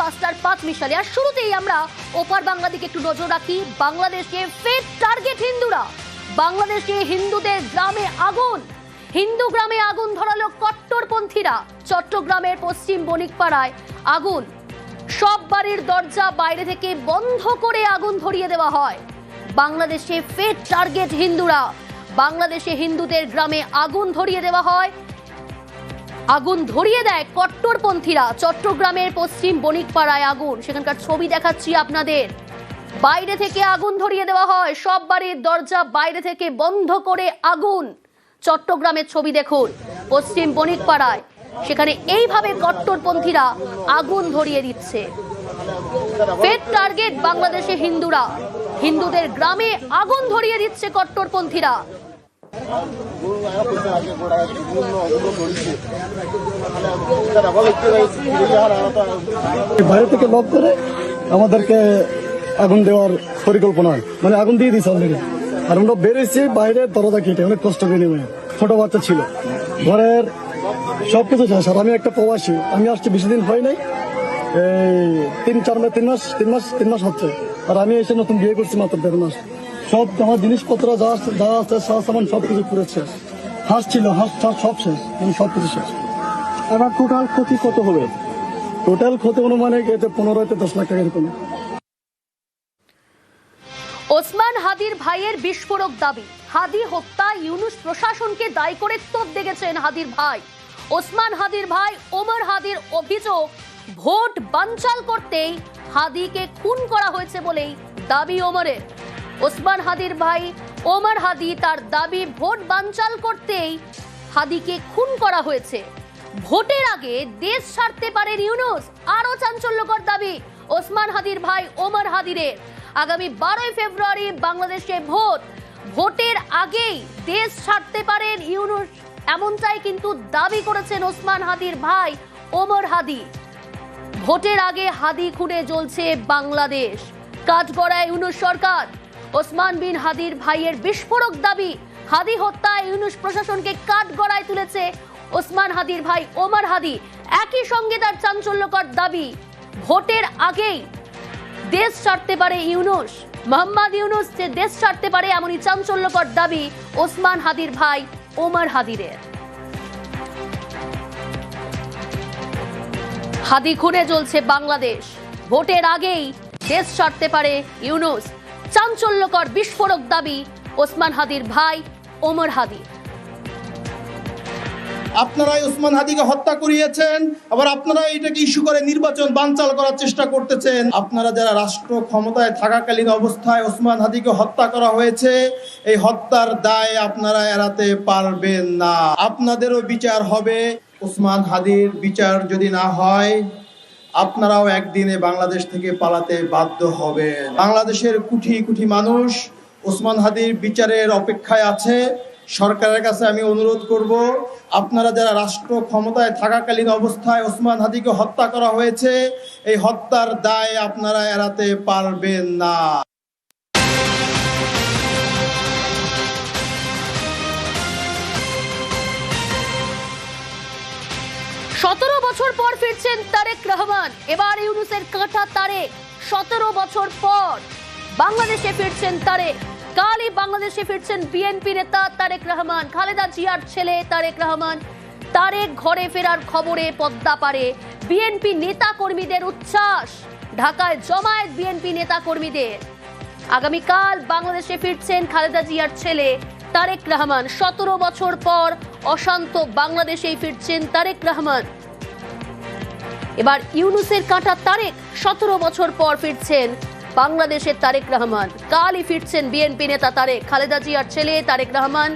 5টার 5 মিশালে। আর শুরুতেই আমরা ওপার বাংলা দিকে একটু নজর রাখি। বাংলাদেশে ফের টার্গেট হিন্দুরা। বাংলাদেশে হিন্দুদের গ্রামে আগুন, হিন্দু গ্রামে আগুন ধরালো কট্টরপন্থীরা। চট্টগ্রামের পশ্চিম বণিকপাড়ায় আগুন, সব বাড়ির দরজা বাইরে থেকে বন্ধ করে আগুন ধরিয়ে দেওয়া হয়। বাংলাদেশে ফের টার্গেট হিন্দুরা। বাংলাদেশে হিন্দুদের গ্রামে আগুন ধরিয়ে দেওয়া হয়, আগুন ধরিয়ে দেয় কট্টরপন্থীরা। চট্টগ্রামের পশ্চিম বণিকপাড়ায় আগুন, সেখানকার ছবি দেখাচ্ছি আপনাদের। বাইরে থেকে আগুন ধরিয়ে দেওয়া হয়, সব বাড়ির দরজা বাইরে থেকে বন্ধ করে আগুন। চট্টগ্রামের ছবি দেখুন, পশ্চিম বণিকপাড়ায়, সেখানে এইভাবে কট্টরপন্থীরা আগুন ধরিয়ে দিচ্ছে। ফের টার্গেট বাংলাদেশে হিন্দুরা, হিন্দুদের গ্রামে আগুন ধরিয়ে দিচ্ছে কট্টরপন্থীরা। বাইরে থেকে লক করে আমাদেরকে আগুন দেওয়ার পরিকল্পনা, মানে আগুন দিয়ে দিয়েছে অলরেডি। আর আমরা বেরিয়েছি বাইরে দরজা কেটে, অনেক কষ্ট করে নেমে। ছোট বাচ্চা ছিল, ঘরের সবকিছু শেষ। আর আমি একটা প্রবাসী, আমি আসছি বেশি দিন হয় নাই, এই 3 মাস হচ্ছে। আর আমি এসে নতুন বিয়ে করছি মাত্র 1.5 মাস। সব আমার জিনিসপত্র যা আছে সামান সবকিছু পুরো শেষ। হাঁস ছিল, হাঁস সব শেষ, সবকিছু শেষ। এবার টোটাল ক্ষতি কত হবে? টোটাল ক্ষতি অনুমানে 15-10 লাখ টাকা এরকম। ওসমান হাদির ভাইয়ের বিস্ফোরক দাবি। হাদি হত্যা ইউনূস প্রশাসনকে দায়ী করে তোপ দেখেছেন হাদির ভাই। ওসমান হাদির ভাই ওমর হাদির অভিযোগ, ভোট বানচাল করতেই হাদিকে খুন করা হয়েছে বলেই দাবি ওমরের। ওসমান হাদির ভাই ওমর হাদি তার দাবি, ভোট বানচাল করতেই হাদিকে খুন করা হয়েছে। ভোটের আগে দেশ ছাড়তে পারেন ইউনূস, আরো চাঞ্চল্যকর দাবি ওসমান হাদির ভাই ওমর হাদিরের। আগামী 12 ফেব্রুয়ারি বাংলাদেশে ভোট, ভোটের আগেই দেশ ছাড়তে পারেন ইউনূস, এমনটাই কিন্তু দাবি করেছেন ওসমান হাদির ভাই ওমর হাদি। ভোটের আগে হাদি খুনে জ্বলছে বাংলাদেশ, কাঠগড়ায় ইউনূস সরকার। ওসমান বিন হাদির ভাইয়ের বিস্ফোরক দাবি, হাদি হত্যায় ইউনূস প্রশাসনকে কাঠগড়ায় তুলেছে ওসমান হাদির ভাই ওমর হাদি। একই সঙ্গে তার চাঞ্চল্যকর দাবি, ভোটের আগেই দেশ ছাড়তে পারে ইউনূস, মোহাম্মদ ইউনূস যে দেশ ছাড়তে পারে, এমনই চাঞ্চল্যকর দাবি ওসমান হাদির ভাই ওমর হাদিরের। হাদি খুনে জ্বলছে বাংলাদেশ, ভোটের আগেই দেশ ছাড়তে পারে ইউনূস, চাঞ্চল্যকর বিস্ফোরক দাবি ওসমান হাদির ভাই ওমর হাদির। আপনারাই ওসমান হাদিকে হত্যা করিয়েছেন, আবার আপনারা এটাকে ইস্যু করে নির্বাচন বানচাল করার চেষ্টা করতেছেন। আপনারা যারা রাষ্ট্র ক্ষমতায় থাকাকালীন অবস্থায় ওসমান হাদিকে হত্যা করা হয়েছে, এই হত্যার দায় আপনারা এড়াতে পারবেন না। আপনাদেরও বিচার হবে। ওসমান হাদির বিচার যদি না হয়, আপনারাও একদিনে বাংলাদেশ থেকে পালাতে বাধ্য হবেন। বাংলাদেশের কোটি কোটি মানুষ ওসমান হাদির বিচারের অপেক্ষায় আছে। সরকারের কাছে আমি অনুরোধ করব, আপনারা যারা রাষ্ট্র ক্ষমতায় থাকাকালীন অবস্থায় ওসমান হাদিকে হত্যা করা হয়েছে, এই হত্যার দায় আপনারা এড়াতে পারবেন না। 17 বছর পর ফিরছেন তারেক রহমান। এবার ইউনূসের কাঁটা তারেক। 17 বছর পর বাংলাদেশে ফিরছেন তারেক। কালই বাংলাদেশে ফিরছেন বিএনপি নেতা তারেক রহমান, খালেদা জিয়ার ছেলে তারেক রহমান। তারেক ঘরে ফেরার খবরে পদ্মা পারে বিএনপি নেতা কর্মীদের উচ্ছ্বাস। ঢাকায় জমায়েত বিএনপি নেতা কর্মীদের। আগামীকাল বাংলাদেশে ফিরছেন খালেদা জিয়ার ছেলে তারেক রহমান। 17 বছর পর অশান্ত বাংলাদেশেই ফিরছেন তারেক রহমান। এবার ইউনূসের কাঁটা তারেক, 17 বছর পর ফিরছেন বাংলাদেশের তারেক রহমান। কালই ফিরছেন বিএনপি নেতা তারেক, খালেদা জিয়ার ছেলে তারেক রহমান।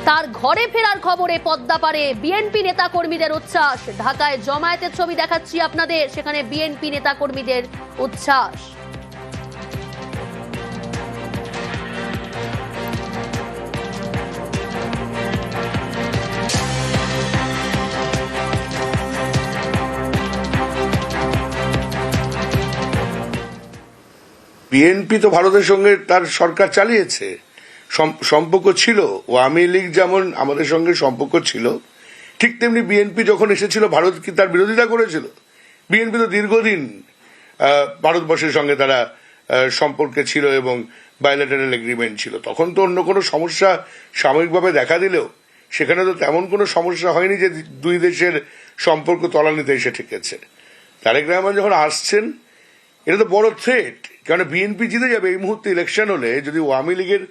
তার ঘরে ফেরার খবরে পদ্মা পারে বিএনপি নেতা কর্মীদের উচ্ছ্বাস। ঢাকায় জমায়েতের ছবি দেখাচ্ছি আপনাদের, সেখানে বিএনপি নেতা কর্মীদের উচ্ছ্বাস। বিএনপি তো ভারতের সঙ্গে তার সরকার চালিয়েছে, সম্পর্ক ছিল। আওয়ামী লীগ যেমন আমাদের সঙ্গে সম্পর্ক ছিল, ঠিক তেমনি বিএনপি যখন এসেছিল ভারত কি তার বিরোধিতা করেছিল? বিএনপি তো দীর্ঘদিন ভারতবর্ষের সঙ্গে তারা সম্পর্কে ছিল এবং বাইলেটারাল এগ্রিমেন্ট ছিল। তখন তো অন্য কোনো সমস্যা সাময়িকভাবে দেখা দিলেও সেখানে তো তেমন কোনো সমস্যা হয়নি যে দুই দেশের সম্পর্ক তলানিতে এসে ঠেকেছে। তারেক রহমান যখন আসছেন, এটা তো বড় থ্রেট, কারণ বিএনপি জিতে যাবে এই মুহূর্তে ইলেকশন হলে। যদি আওয়ামী লীগের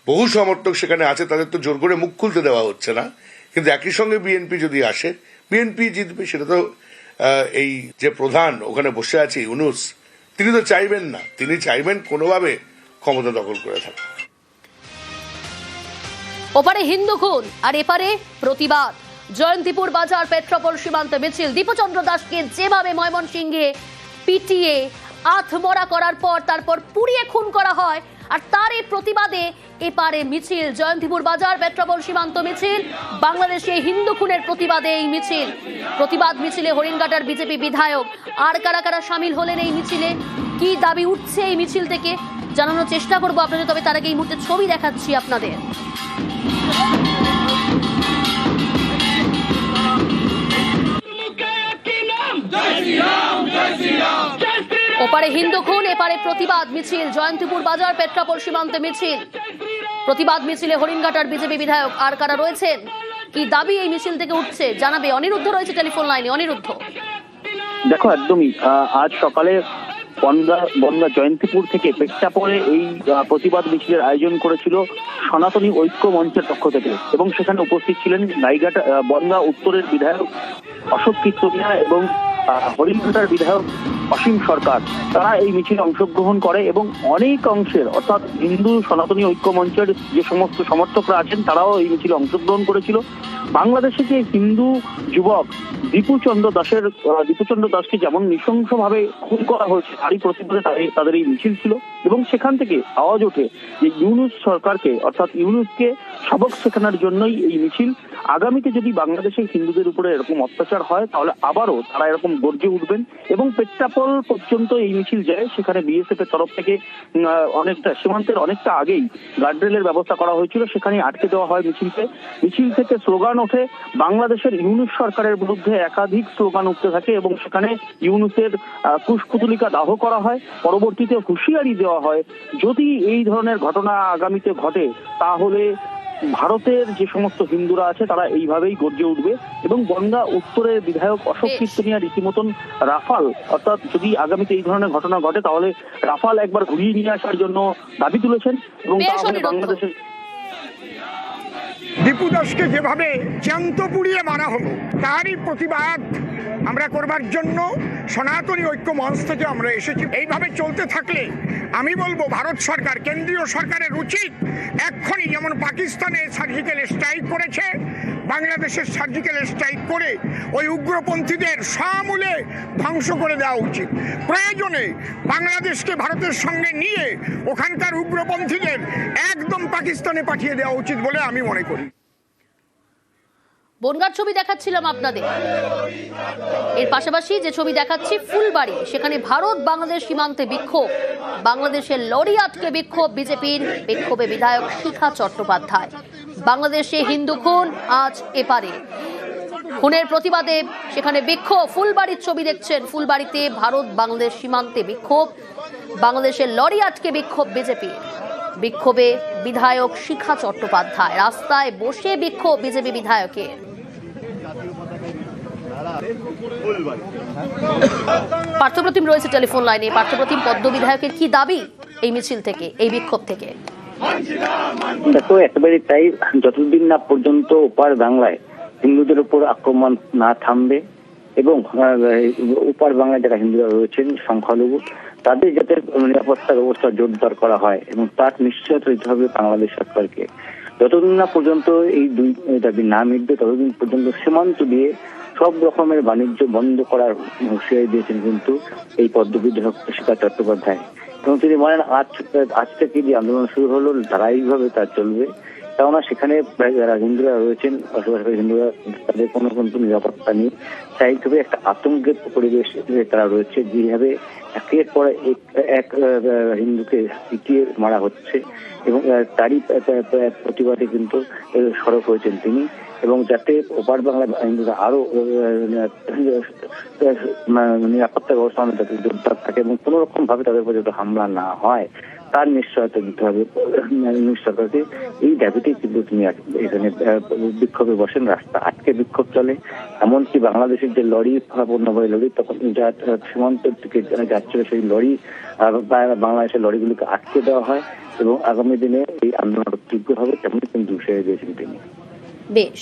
বহু সমর্থক সেখানে আছে, তাদের তো জোর করে মুখ খুলতে দেওয়া হচ্ছে না, কিন্তু একই সঙ্গে বিএনপি যদি আসে, বিএনপি জিতবে। সেটা তো এই যে প্রধান ওখানে বসে আছে ইউনূস, তিনি তো চাইবেন না, তিনি চাইবেন কোনোভাবে ক্ষমতা দখল করে থাকে। ওপারে হিন্দু খুন আর এপারে প্রতিবাদ। জয়ন্তীপুর বাজার পেট্রাপোল সীমান্ত মিছিল। দীপচন্দ্র দাসকে যেভাবে ময়মনসিংহে পিটিয়ে আধমরা করার পর তারপর পুড়িয়ে খুন করা হয়, আর তার এই প্রতিবাদে এপারে মিছিল। জয়ন্তীপুর বাজার পেট্রাপোল সীমান্ত মিছিল, বাংলাদেশে হিন্দু খুনের প্রতিবাদে এই মিছিল। প্রতিবাদ মিছিলে হরিণঘাটার বিজেপি বিধায়ক। আর কারা কারা সামিল হলেন এই মিছিলে, কি দাবি উঠছে এই মিছিল থেকে জানানোর চেষ্টা করবো আপনাদের। তবে তার আগে এই মুহূর্তে ছবি দেখাচ্ছি আপনাদের। ওপারে হিন্দু খুন, এপারে প্রতিবাদ মিছিল। জয়ন্তীপুর বাজার পেট্রাপোল সীমান্তে মিছিল। প্রতিবাদ মিছিলে হরিণঘাটার বিজেপি বিধায়ক। আর কারা রয়েছেন, কি দাবি এই মিছিল থেকে উঠছে জানাবে অনিরুদ্ধ রয়েছে টেলিফোন লাইনে। অনিরুদ্ধ, দেখো একদমই আজ সকালে বনগাঁ জয়ন্তীপুর থেকে পেট্রাপোলে এই প্রতিবাদ মিছিলের আয়োজন করেছিল সনাতনী ঐক্য মঞ্চের পক্ষ থেকে, এবং সেখানে উপস্থিত ছিলেন গাইঘাটা বনগাঁ উত্তরের বিধায়ক অশোক কীর্তনিয়া এবং হরিণঘাটার বিধায়ক অসীম সরকার। তারা এই মিছিলে অংশগ্রহণ করে এবং অনেক অংশের অর্থাৎ হিন্দু সনাতনী ঐক্য মঞ্চের যে সমস্ত সমর্থকরা আছেন তারাও এই মিছিলে অংশগ্রহণ করেছিল। বাংলাদেশে যে হিন্দু যুবক দীপুচন্দ্র দাসকে যেমন নৃশংসভাবে খুন করা হয়েছে, তারই প্রতিবাদে তাদের এই মিছিল ছিল। এবং সেখান থেকে আওয়াজ ওঠে যে ইউনূস সরকারকে অর্থাৎ ইউনূসকে সবক শেখানোর জন্যই এই মিছিল। আগামীতে যদি বাংলাদেশের হিন্দুদের উপরে এরকম অত্যাচার হয় তাহলে আবারও তারা এরকম গর্জে উঠবেন। এবং পেট্রাপোল পর্যন্ত এই মিছিল যায়। সেখানে বিএসএফ এর তরফ থেকে অনেকটা সীমান্তের অনেকটা আগেই গার্ডরেলের ব্যবস্থা করা হয়েছিল, সেখানে আটকে দেওয়া হয় মিছিলকে। মিছিল থেকে স্লোগান ওঠে, বাংলাদেশের ইউনূস সরকারের বিরুদ্ধে একাধিক স্লোগান উঠতে থাকে এবং সেখানে ইউনূসের কুশপুতলিকা দাহ করা হয়। পরবর্তীতে হুঁশিয়ারি দেওয়া হয়, যদি এই ধরনের ঘটনা আগামীতে ঘটে তাহলে ভারতের যে সমস্ত হিন্দুরা আছে তারা এইভাবেই গর্জে উঠবে। এবং বনগাঁ উত্তরের বিধায়ক অশোক কীর্তনিয়া রীতিমতন রাফাল, অর্থাৎ যদি আগামীতে এই ধরনের ঘটনা ঘটে তাহলে রাফাল একবার ঘুরিয়ে নিয়ে আসার জন্য দাবি তুলেছেন। এবং তাহলে বাংলাদেশের দীপু দাসকে যেভাবে জ্যান্ত পুড়িয়ে মারা হলো তারই প্রতিবাদ আমরা করবার জন্য সনাতনী ঐক্য মঞ্চ থেকে আমরা এসেছি। এইভাবে চলতে থাকলে আমি বলবো ভারত সরকার, কেন্দ্রীয় সরকারের উচিত এক্ষুনি যেমন পাকিস্তানে সার্জিক্যাল স্ট্রাইক করেছে, বাংলাদেশের সার্জিক্যাল স্ট্রাইক করে ওই উগ্রপন্থীদের সমূলে ধ্বংস করে দেওয়া উচিত। প্রয়োজনে বাংলাদেশকে ভারতের সঙ্গে নিয়ে ওখানকার উগ্রপন্থীদের একদম পাকিস্তানে পাঠিয়ে দেওয়া উচিত বলে আমি মনে করি। বনগাঁর ছবি দেখাচ্ছিলাম আপনাদের। এর পাশাপাশি যে ছবি দেখাচ্ছি ফুলবাড়ি, সেখানে ভারত বাংলাদেশ সীমান্তে বিক্ষোভ। বাংলাদেশের লরি আটকে বিক্ষোভ বিজেপির, বিক্ষোভে বিধায়ক শিখা চট্টোপাধ্যায়। বাংলাদেশে হিন্দু খুন, আজ এপারে খুনের প্রতিবাদে সেখানে বিক্ষোভ। ফুলবাড়ির ছবি দেখছেন, ফুলবাড়িতে ভারত বাংলাদেশ সীমান্তে বিক্ষোভ। বাংলাদেশের লরি আটকে বিক্ষোভ বিজেপির, বিক্ষোভে বিধায়ক শিখা চট্টোপাধ্যায়। রাস্তায় বসে বিক্ষোভ বিজেপি বিধায়কের। পার্থপ্রতিম রয়েছে টেলিফোন লাইনে। পার্থপ্রতিম, পদ্ম বিধায়কের কি দাবি এই মিছিল থেকে, এই বিক্ষোভ থেকে? দেখো একেবারে তাই, যতদিন না পর্যন্ত ওপার বাংলায় হিন্দুদের উপর আক্রমণ না থামবে এবং ওপার বাংলায় যারা হিন্দুরা রয়েছেন সংখ্যালঘু, তাদের যাতে নিরাপত্তা ব্যবস্থা জোরদার করা হয় এবং তার নিশ্চয়তা দিতে হবে বাংলাদেশ সরকারকে। যতদিন না পর্যন্ত এই দুই দাবি না মিটবে ততদিন পর্যন্ত সীমান্ত দিয়ে সব রকমের বাণিজ্য বন্ধ করার হুঁশিয়ারি দিয়েছেন কিন্তু এই পদ্ম বিধায়ক শিখা চট্টোপাধ্যায়। এবং তিনি বলেন আজ থেকে যে আন্দোলন শুরু হলো ধারাবাহিকভাবে তা চলবে, কেননা সেখানে যারা হিন্দুরা রয়েছেন বসবাসকারী হিন্দুরা তাদের কোনো কিন্তু নিরাপত্তা নেই। স্থায়ীভাবে একটা আতঙ্কের পরিবেশ তারা রয়েছে। যেভাবে একের পর এক হিন্দুকে পিটিয়ে মারা হচ্ছে এবং তারই প্রতিবাদে কিন্তু সরব হয়েছেন তিনি, এবং যাতে ওপার বাংলা হিন্দুরা আরো নিরাপত্তা ব্যবস্থা যাতে জোরদার থাকে এবং কোন রকম ভাবে তাদের উপর যাতে হামলা না হয় তার নিশ্চয়তা দিতে হবে সরকারকে। এই দাবিতেই কিন্তু তিনি এখানে বিক্ষোভে বসেন, রাস্তা আটকে বিক্ষোভ চলে। এমনকি বাংলাদেশের যে লরি পণ্যবাহী লরি তখন যা সীমান্তের দিকে যাচ্ছিল সেই লরি বাংলাদেশের লরিগুলিকে আটকে দেওয়া হয় এবং আগামী দিনে এই আন্দোলন তীব্র হবে তেমনি কিন্তু হুঁশিয়ারি দিয়েছেন তিনি। বেশ,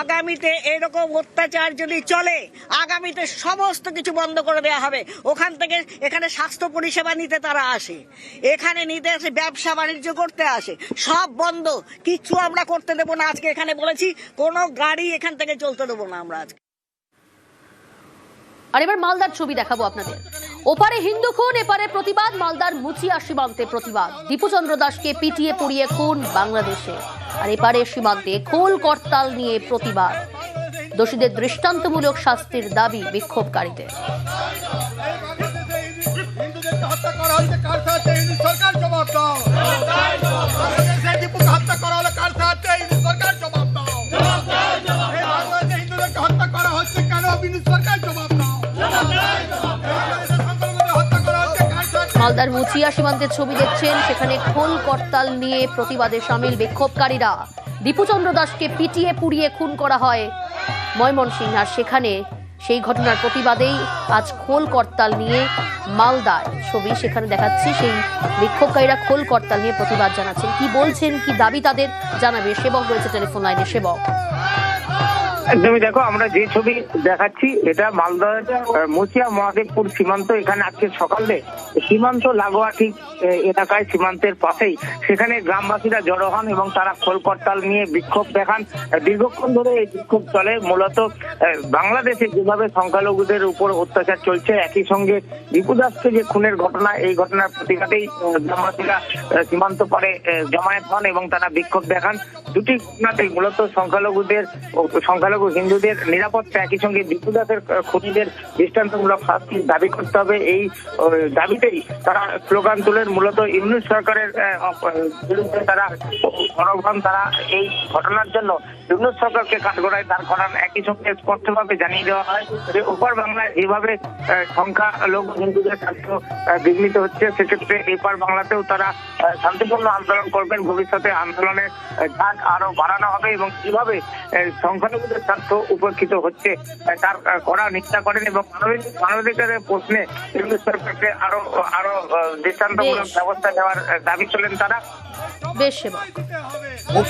আগামীতে এরকম অত্যাচার যদি চলে আগামীতে সমস্ত কিছু বন্ধ করে দেওয়া হবে। ওখান থেকে এখানে স্বাস্থ্য পরিষেবা নিতে তারা আসে, এখানে নিতে আসে, ব্যবসা বাণিজ্য করতে আসে, সব বন্ধ, কিচ্ছু আমরা করতে দেবো না। আজকে এখানে বলেছি কোনো গাড়ি এখান থেকে চলতে দেবো না আমরা আজকে। আর এবার মালদার ছবি দেখাবো আপনাদের। ওপারে হিন্দু খুন, এপারে প্রতিবাদ। মালদার মুচিয়া সীমান্তে প্রতিবাদ। দীপুচন্দ্র দাসকে পিটিয়ে পুড়িয়ে খুন বাংলাদেশে, আর এপারে সীমান্তে খোল করতাল নিয়ে প্রতিবাদ। দোষীদের দৃষ্টান্তমূলক শাস্তির দাবি বিক্ষোভকারীদের। মালদার মুচিয়া সীমান্তের ছবি দেখছেন, সেখানে খোল করতাল নিয়ে প্রতিবাদে সামিল বিক্ষোভকারীরা। দীপুচন্দ্র দাসকে পিটিয়ে পুড়িয়ে খুন করা হয় ময়মনসিংহ, আর সেখানে সেই ঘটনার প্রতিবাদেই আজ খোল করতাল নিয়ে মালদার ছবি সেখানে দেখাচ্ছি। সেই বিক্ষোভকারীরা খোল করতাল নিয়ে প্রতিবাদ জানাচ্ছেন। কি বলছেন, কি দাবি তাদের জানাবে, সেবক রয়েছে টেলিফোন লাইনে। সেবক, একদমই, দেখো আমরা যে ছবি দেখাচ্ছি এটা মালদার মুচিয়া মহাদেবপুর সীমান্ত। এখানে আজকে সকালে সীমান্ত লাগোয়া ঠিক এলাকায় সীমান্তের পাশেই সেখানে গ্রামবাসীরা জড়ো হন এবং তারা খোল করতাল নিয়ে বিক্ষোভ দেখান। দীর্ঘক্ষণ ধরে এই বিক্ষোভ চলে। মূলত বাংলাদেশে যেভাবে সংখ্যালঘুদের উপর অত্যাচার চলছে, একই সঙ্গে দীপু দাসকে যে খুনের ঘটনা, এই ঘটনার প্রতিবাদেই গ্রামবাসীরা সীমান্ত পারে জমায়েত হন এবং তারা বিক্ষোভ দেখান। দুটি ঘটনাতেই মূলত সংখ্যালঘু হিন্দুদের নিরাপত্তা, একই সঙ্গে দীপু দাসের খুনিদের দৃষ্টান্তমূলক শাস্তির দাবি করতে হবে। এই দাবিতেই তারা স্লোগান তুলেন। মূলত ইউনূস সরকারের বিরুদ্ধে তারা সরব হন। তারা এই ঘটনার জন্য ইউনূস সরকারকে কাঠগড়ায় দাঁড় করান। একই সঙ্গে স্পষ্টভাবে জানিয়ে দেওয়া হয় যে ওপার বাংলায় যেভাবে সংখ্যালঘু হিন্দুদের স্বার্থ বিঘ্নিত হচ্ছে, সেক্ষেত্রে এপার বাংলাতেও তারা শান্তিপূর্ণ আন্দোলন করবেন। ভবিষ্যতে আন্দোলনের ঝাঁক আরো বাড়ানো হবে এবং কিভাবে সংখ্যালঘুদের স্বার্থ উপেক্ষিত হচ্ছে তার কড়া নিন্দা করেন এবং মানবাধিকারের প্রশ্নে ইউনূস সরকারকে আরো দৃষ্টান্তমূলক ব্যবস্থা নেওয়ার দাবি তোলেন তারা। বেশ সেবক।